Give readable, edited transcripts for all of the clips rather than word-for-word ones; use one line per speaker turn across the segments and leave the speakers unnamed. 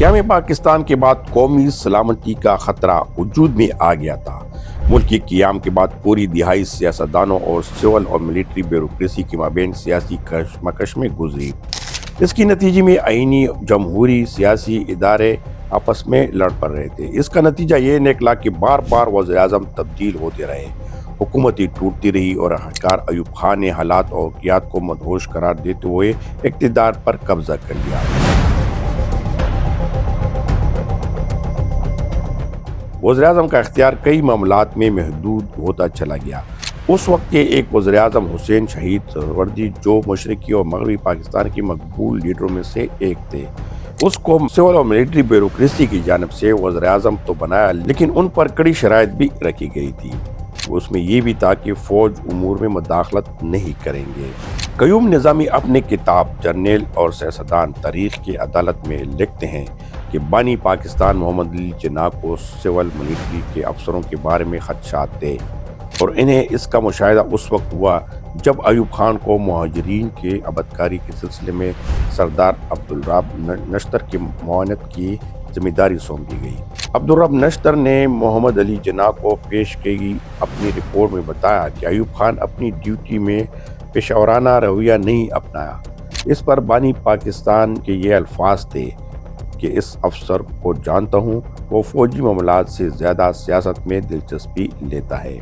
قیام پاکستان کے بعد قومی سلامتی کا خطرہ وجود میں آ گیا تھا۔ ملک کے قیام کے بعد پوری دہائی سیاستدانوں اور سول اور ملٹری بیوروکریسی کے مابین سیاسی کشمکش میں گزری۔ اس کے نتیجے میں آئینی جمہوری سیاسی ادارے آپس میں لڑ پڑ رہے تھے۔ اس کا نتیجہ یہ نکلا کہ بار بار وزیر اعظم تبدیل ہوتے رہے، حکومتیں ٹوٹتی رہی اور ہٹکار ایوب خان نے حالات اور قیادت کو مدہوش قرار دیتے ہوئے اقتدار پر قبضہ کر لیا۔ وزیر اعظم کا اختیار کئی معاملات میں محدود ہوتا چلا گیا۔ اس وقت کے ایک وزیر اعظم حسین شہید سہروردی، جو مشرقی اور مغربی پاکستان کے مقبول لیڈروں میں سے ایک تھے، اس کو سول اور ملٹری بیوروکریسی کی جانب سے وزیر اعظم تو بنایا، لیکن ان پر کڑی شرائط بھی رکھی گئی تھی۔ اس میں یہ بھی تھا کہ فوج امور میں مداخلت نہیں کریں گے۔ قیوم نظامی اپنے کتاب جرنیل اور سیاستدان تاریخ کی عدالت میں لکھتے ہیں کہ بانی پاکستان محمد علی جناح کو سول ملٹری کے افسروں کے بارے میں خدشات تھے، اور انہیں اس کا مشاہدہ اس وقت ہوا جب ایوب خان کو مہاجرین کے ابدکاری کے سلسلے میں سردار عبدالرب نشتر کی معاونت کی ذمہ داری سونپی گئی۔ عبدالرب نشتر نے محمد علی جناح کو پیش کی اپنی رپورٹ میں بتایا کہ ایوب خان اپنی ڈیوٹی میں پیشہ ورانہ رویہ نہیں اپنایا۔ اس پر بانی پاکستان کے یہ الفاظ تھے کہ اس افسر کو جانتا ہوں، وہ فوجی معاملات سے زیادہ سیاست میں دلچسپی لیتا ہے۔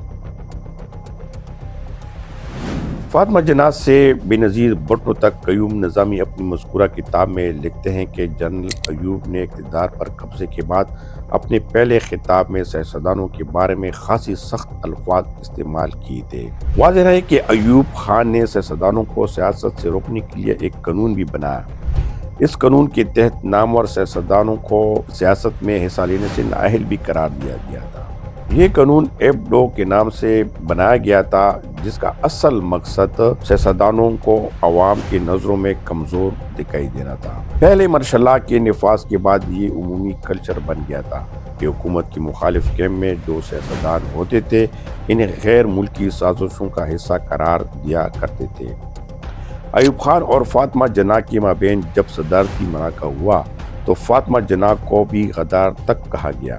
فاطمہ جناح سے بینظیر بھٹو تک قیوم نظامی اپنی مذکورہ کتاب میں لکھتے ہیں کہ جنرل ایوب نے اقتدار پر قبضے کے بعد اپنے پہلے خطاب میں سیاستدانوں کے بارے میں خاصی سخت الفاظ استعمال کیے تھے۔ واضح ہے کہ ایوب خان نے سیاستدانوں کو سیاست سے روکنے کے لیے ایک قانون بھی بنایا۔ اس قانون کے تحت نامور سیاستدانوں کو سیاست میں حصہ لینے سے نااہل بھی قرار دیا گیا تھا۔ یہ قانون ایبڈو کے نام سے بنایا گیا تھا، جس کا اصل مقصد سیاستدانوں کو عوام کی نظروں میں کمزور دکھائی دینا تھا۔ پہلے مرحلہ کے نفاذ کے بعد یہ عمومی کلچر بن گیا تھا کہ حکومت کی مخالف کیمپ میں جو سیاستدان ہوتے تھے، انہیں غیر ملکی سازشوں کا حصہ قرار دیا کرتے تھے۔ ایوب خان اور فاطمہ جناح کے مابین جب صدارتی معرکہ ہوا تو فاطمہ جناح کو بھی غدار تک کہا گیا۔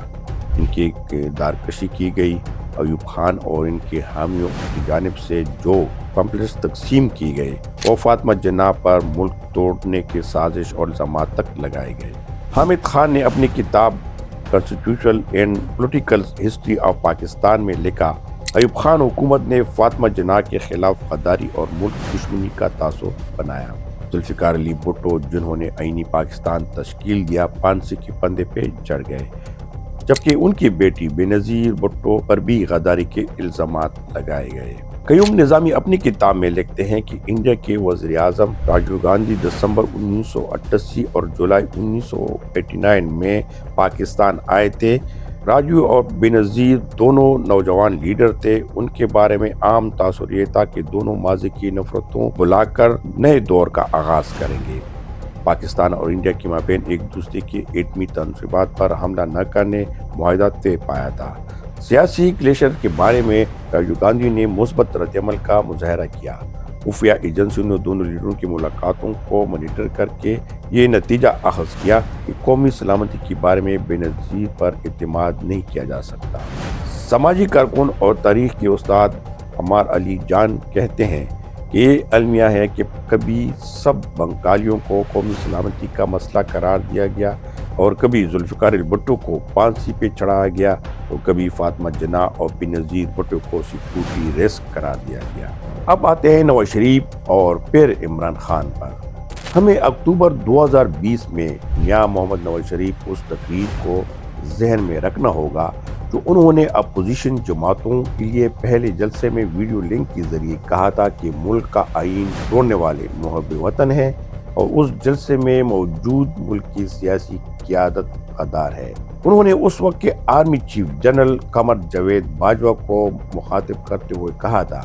ان کی کردار کشی کی گئی۔ ایوب خان اور ان کے حامیوں کی جانب سے جو پمفلٹس تقسیم کی گئے، وہ فاطمہ جناح پر ملک توڑنے کے سازش اور الزامات تک لگائے گئے۔ حامد خان نے اپنی کتاب constitutional and political history of Pakistan میں لکھا، ایوب خان حکومت نے فاطمہ جناح کے خلاف غداری اور ملک دشمنی کا تاثر بنایا۔ ذوالفقار علی بھٹو، جنہوں نے آئینی پاکستان تشکیل دیا، پھانسی کے پھندے پہ چڑھ گئے، جبکہ ان کی بیٹی بینظیر بھٹو پر بھی غداری کے الزامات لگائے گئے۔ قیوم نظامی اپنی کتاب میں لکھتے ہیں کہ انڈیا کے وزیر اعظم راجیو گاندھی دسمبر 1988 اور جولائی 1989 میں پاکستان آئے تھے۔ راجیو اور بینظیر دونوں نوجوان لیڈر تھے۔ ان کے بارے میں عام تاثر یہ تھا کہ دونوں ماضی کی نفرتوں بھلا کر نئے دور کا آغاز کریں گے۔ پاکستان اور انڈیا کے مابین ایک دوسرے کے ایٹمی تنصیبات پر حملہ نہ کرنے معاہدہ طے پایا تھا۔ سیاسی کلیشر کے بارے میں راجیو گاندھی نے مثبت رد عمل کا مظاہرہ کیا۔ خفیہ ایجنسیوں نے دونوں لیڈروں کی ملاقاتوں کو مانیٹر کر کے یہ نتیجہ اخذ کیا کہ قومی سلامتی کے بارے میں بینظیر پر اعتماد نہیں کیا جا سکتا۔ سماجی کارکن اور تاریخ کے استاد عمار علی جان کہتے ہیں کہ یہ المیہ ہے کہ کبھی سب بنگالیوں کو قومی سلامتی کا مسئلہ قرار دیا گیا، اور کبھی ذوالفقار علی بھٹو کو پھانسی پہ چڑھایا گیا، اور کبھی فاطمہ جناح اور بینظیر بھٹو کو سیکورٹی رسک قرار دیا گیا۔ اب آتے ہیں نواز شریف اور پھر عمران خان پر۔ ہمیں اکتوبر 2020 میں میاں محمد نواز شریف اس تقریر کو ذہن میں رکھنا ہوگا جو انہوں نے اپوزیشن جماعتوں کے لیے پہلے جلسے میں ویڈیو لنک کے ذریعے کہا تھا کہ ملک کا آئین توڑنے والے محب وطن ہیں، اور اس جلسے میں موجود ملک کی سیاسی قیادت غدار ہے۔ انہوں نے اس وقت کے army chief general Qamar Javed Bajwa کو مخاطب کرتے ہوئے کہا تھا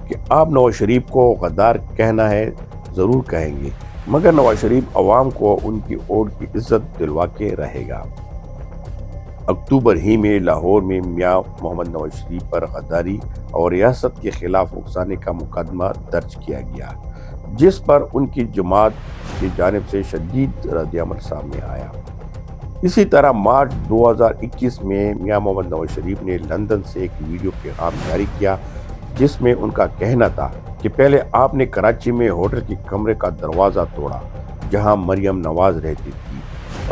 کہ آپ نواز شریف کو غدار کہنا ہے ضرور کہیں گے، مگر نواز شریف عوام کو ان کی ووٹ کی عزت دلوا کے رہے گا۔ اکتوبر ہی میں لاہور میں میاں محمد نواز شریف پر غداری اور ریاست کے خلاف اکسانے کا مقدمہ درج کیا گیا، جس پر ان کی جماعت کی جانب سے شدید رد عمل سامنے آیا۔ اسی طرح مارچ 2021 میں میاں محمد نواز شریف نے لندن سے ایک ویڈیو پیغام جاری کیا جس میں ان کا کہنا تھا کہ پہلے آپ نے کراچی میں ہوٹل کے کمرے کا دروازہ توڑا جہاں مریم نواز رہتی تھی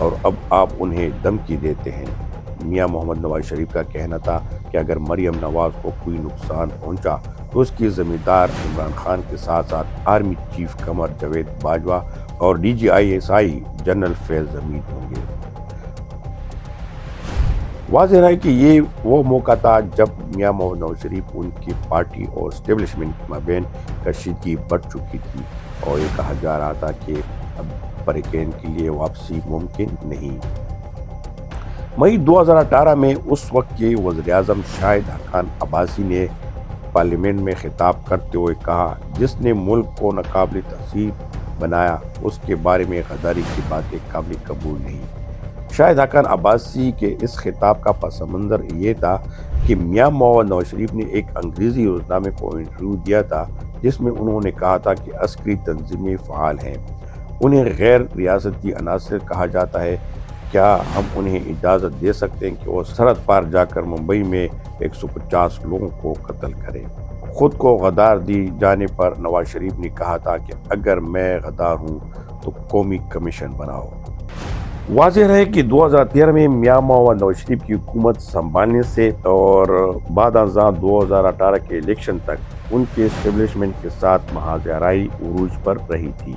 اور اب آپ انہیں دھمکی دیتے ہیں۔ میاں محمد نواز شریف کا کہنا تھا کہ اگر مریم نواز کو کوئی نقصان پہنچا تو اس کی ذمہ دار عمران خان کے ساتھ ساتھ آرمی چیف قمر جاوید باجوہ اور DGI جنرل فیض حمید ہوں گے۔ واضح ہے کہ یہ وہ موقع تھا جب میاں محمد نواز شریف ان کی پارٹی اور اسٹیبلشمنٹ کے مابین کشیدگی بڑھ چکی تھی اور یہ کہا جا رہا تھا کہ اب بریکین کے لیے واپسی ممکن نہیں۔ مئی 2018 میں اس وقت کے وزیر اعظم شاہد حقان عباسی نے پارلیمنٹ میں خطاب کرتے ہوئے کہا جس نے ملک کو ناقابل تہذیب بنایا اس کے بارے میں غداری کی باتیں قابل قبول نہیں۔ شاہد حقان عباسی کے اس خطاب کا پس منظر یہ تھا کہ میاں محمد نواز شریف نے ایک انگریزی روزنامے کو انٹرویو دیا تھا جس میں انہوں نے کہا تھا کہ عسکری تنظیمیں فعال ہیں، انہیں غیر ریاستی عناصر کہا جاتا ہے، کیا ہم انہیں اجازت دے سکتے ہیں کہ وہ سرحد پار جا کر ممبئی میں 150 لوگوں کو قتل کریں؟ خود کو غدار دی جانے پر نواز شریف نے کہا تھا کہ اگر میں غدار ہوں تو قومی کمیشن بناؤ۔ واضح رہے کہ 2013 میں میاں محمد نواز شریف کی حکومت سنبھالنے سے اور بعد ازاں 2018 کے الیکشن تک ان کے اسٹیبلشمنٹ کے ساتھ محاذ آرائی عروج پر رہی تھی۔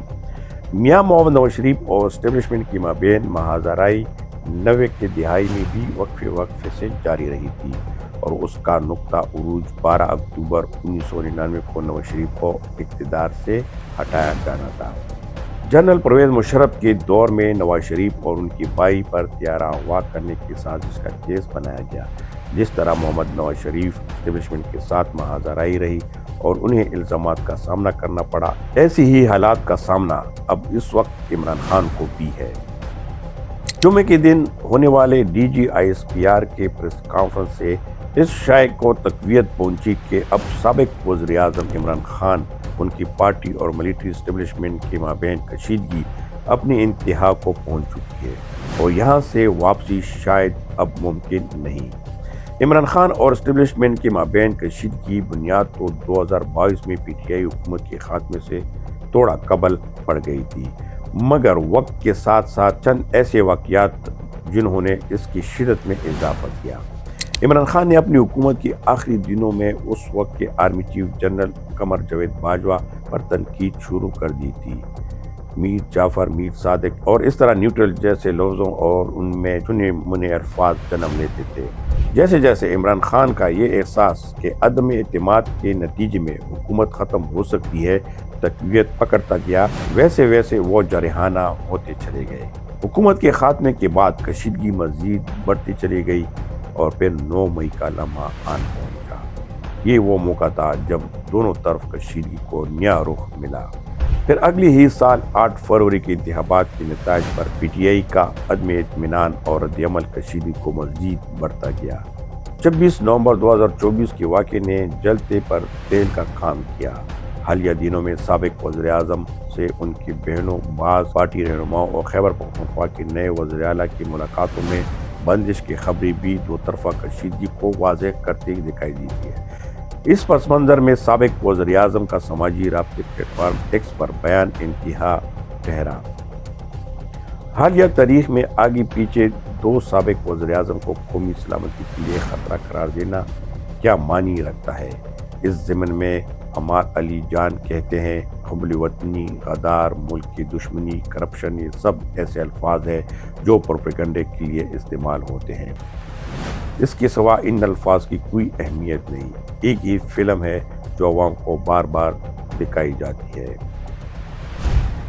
میاں محمد نواز شریف اور اسٹیبلشمنٹ کی مابین محاذ آرائی 90 کے دہائی میں بھی وقفے سے جاری رہی تھی اور اس کا نقطہ عروج 12 اکتوبر 1999 کو نواز شریف کو اقتدار سے ہٹایا جانا تھا۔ جنرل پرویز مشرف کے دور میں نواز شریف اور ان کی بائی پر طیارہ اغوا کرنے کی سازش کا کیس بنایا گیا۔ جس طرح محمد نواز شریف اسٹیبلشمنٹ کے ساتھ محاذ آرائی رہی اور انہیں الزامات کا سامنا کرنا پڑا، ایسی ہی حالات کا سامنا اب اس وقت عمران خان کو بھی ہے۔ جمعے کے دن ہونے والے DGI کے پریس کانفرنس سے اس شائع کو تقویت پہنچی کہ اب سابق وزیر اعظم عمران خان، ان کی پارٹی اور ملٹری اسٹیبلشمنٹ کے مابین کشیدگی اپنی انتہا کو پہنچ چکی ہے اور یہاں سے واپسی شاید اب ممکن نہیں۔ عمران خان اور اسٹیبلشمنٹ کے مابین کشیدگی بنیاد تو 2022 میں PTI حکومت کے خاتمے سے توڑا قبل پڑ گئی تھی، مگر وقت کے ساتھ ساتھ چند ایسے واقعات جنہوں نے اس کی شدت میں اضافہ کیا۔ عمران خان نے اپنی حکومت کے آخری دنوں میں اس وقت کے army chief general Qamar Javed Bajwa پر تنقید شروع کر دی تھی۔ میر جعفر، میر صادق اور اس طرح نیوٹرل جیسے لفظوں اور ان میں چنے منے الفاظ جنم لیتے تھے۔ جیسے جیسے عمران خان کا یہ احساس کہ عدم اعتماد کے نتیجے میں حکومت ختم ہو سکتی ہے تقویت پکڑتا گیا، ویسے ویسے وہ جارحانہ ہوتے چلے گئے۔ حکومت کے خاتمے کے بعد کشیدگی مزید بڑھتی چلی گئی اور پھر 9 مئی کا لمحہ آن پہنچا۔ یہ وہ موقع تھا جب دونوں طرف کشیدگی کو نیا رخ ملا۔ پھر اگلی ہی سال 8 فروری کے انتخابات کے نتائج پر PTI کا عدم اطمینان اور رد عمل کشیدگی کو مزید بڑھتا گیا۔ 26 نومبر 2024 کے واقعے نے جلتے پر تیل کا کام کیا۔ حالیہ دنوں میں سابق وزیر اعظم سے ان کی بہنوں، بعض پارٹی رہنماؤں اور خیبر پختونخوا کے نئے وزیر اعلیٰ کی ملاقاتوں میں بندش کی خبریں بھی دو طرفہ کشیدگی کو واضح کرتے دکھائی دیتی ہے۔ اس پس منظر میں سابق وزیر اعظم کا سماجی رابطے پلیٹ فارم ایکس پر بیان انتہا ٹھہرا۔ حالیہ تاریخ میں آگے پیچھے 2 سابق وزیر اعظم کو قومی سلامتی کے لیے خطرہ قرار دینا کیا معنی رکھتا ہے؟ اس ضمن میں عمار علی جان کہتے ہیں، حب وطنی، غدار، ملک کی دشمنی، کرپشن، یہ سب ایسے الفاظ ہیں جو پروپیگنڈے کے لیے استعمال ہوتے ہیں۔ اس کے سوا ان الفاظ کی کوئی اہمیت نہیں۔ ایک ہی فلم ہے جو عوام کو بار بار دکھائی جاتی ہے۔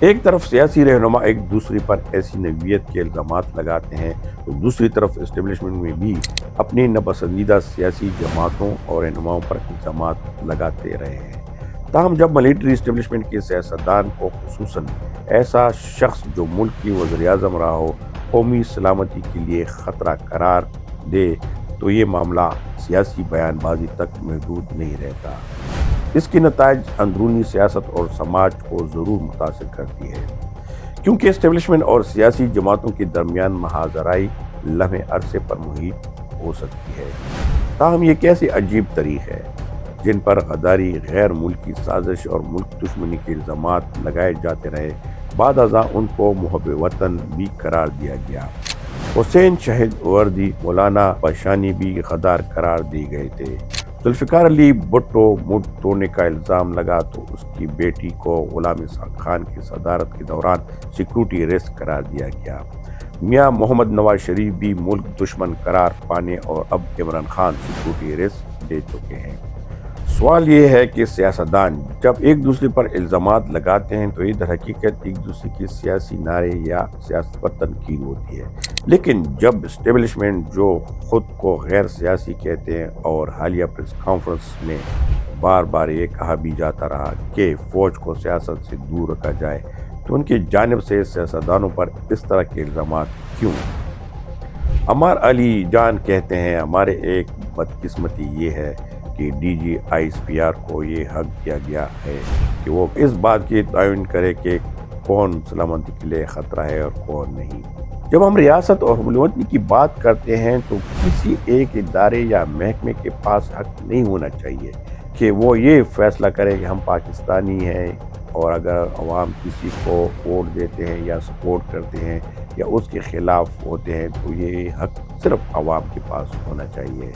ایک طرف سیاسی رہنما ایک دوسرے پر ایسی نوعیت کے الزامات لگاتے ہیں تو دوسری طرف اسٹیبلشمنٹ میں بھی اپنی ناپسندیدہ سیاسی جماعتوں اور رہنماؤں پر الزامات لگاتے رہے ہیں۔ تاہم جب ملٹری اسٹیبلشمنٹ کے سیاستدان کو، خصوصاً ایسا شخص جو ملک کی وزیر اعظم رہا ہو، قومی سلامتی کے لیے خطرہ قرار دے تو یہ معاملہ سیاسی بیان بازی تک محدود نہیں رہتا۔ اس کے نتائج اندرونی سیاست اور سماج کو ضرور متاثر کرتی ہے، کیونکہ اسٹیبلشمنٹ اور سیاسی جماعتوں کے درمیان محاذ آرائی لمحے عرصے پر محیط ہو سکتی ہے۔ تاہم یہ کیسے عجیب طریق ہے جن پر غداری، غیر ملکی سازش اور ملک دشمنی کے الزامات لگائے جاتے رہے، بعد ازاں ان کو محب وطن بھی قرار دیا گیا۔ حسین شہید وردی، مولانا بشانی بھی غدار قرار دیے گئے تھے۔ ذوالفقار علی بھٹو مڈ توڑنے کا الزام لگا تو اس کی بیٹی کو غلام اسحاق خان کی صدارت کے دوران سیکورٹی رسک قرار دیا گیا۔ میاں محمد نواز شریف بھی ملک دشمن قرار پانے اور اب Imran Khan security risk they چکے ہیں۔ سوال یہ ہے کہ سیاستدان جب ایک دوسرے پر الزامات لگاتے ہیں تو یہ در حقیقت ایک دوسرے کے سیاسی نعرے یا سیاست پر تنقید ہوتی ہے، لیکن جب اسٹیبلشمنٹ جو خود کو غیر سیاسی کہتے ہیں اور حالیہ پریس کانفرنس میں بار بار یہ کہا بھی جاتا رہا کہ فوج کو سیاست سے دور رکھا جائے، تو ان کی جانب سے سیاستدانوں پر اس طرح کے الزامات کیوں؟ عمار علی جان کہتے ہیں، ہمارے ایک بدقسمتی یہ ہے کہ D G I S P R کو یہ حق دیا گیا ہے کہ وہ اس بات کی تعین کرے کہ کون سلامتی کے لیے خطرہ ہے اور کون نہیں۔ جب ہم ریاست اور حمل وطنی کی بات کرتے ہیں تو کسی ایک ادارے یا محکمے کے پاس حق نہیں ہونا چاہیے کہ وہ یہ فیصلہ کرے کہ ہم پاکستانی ہیں، اور اگر عوام کسی کو ووٹ دیتے ہیں یا سپورٹ کرتے ہیں یا اس کے خلاف ہوتے ہیں تو یہ حق صرف عوام کے پاس ہونا چاہیے۔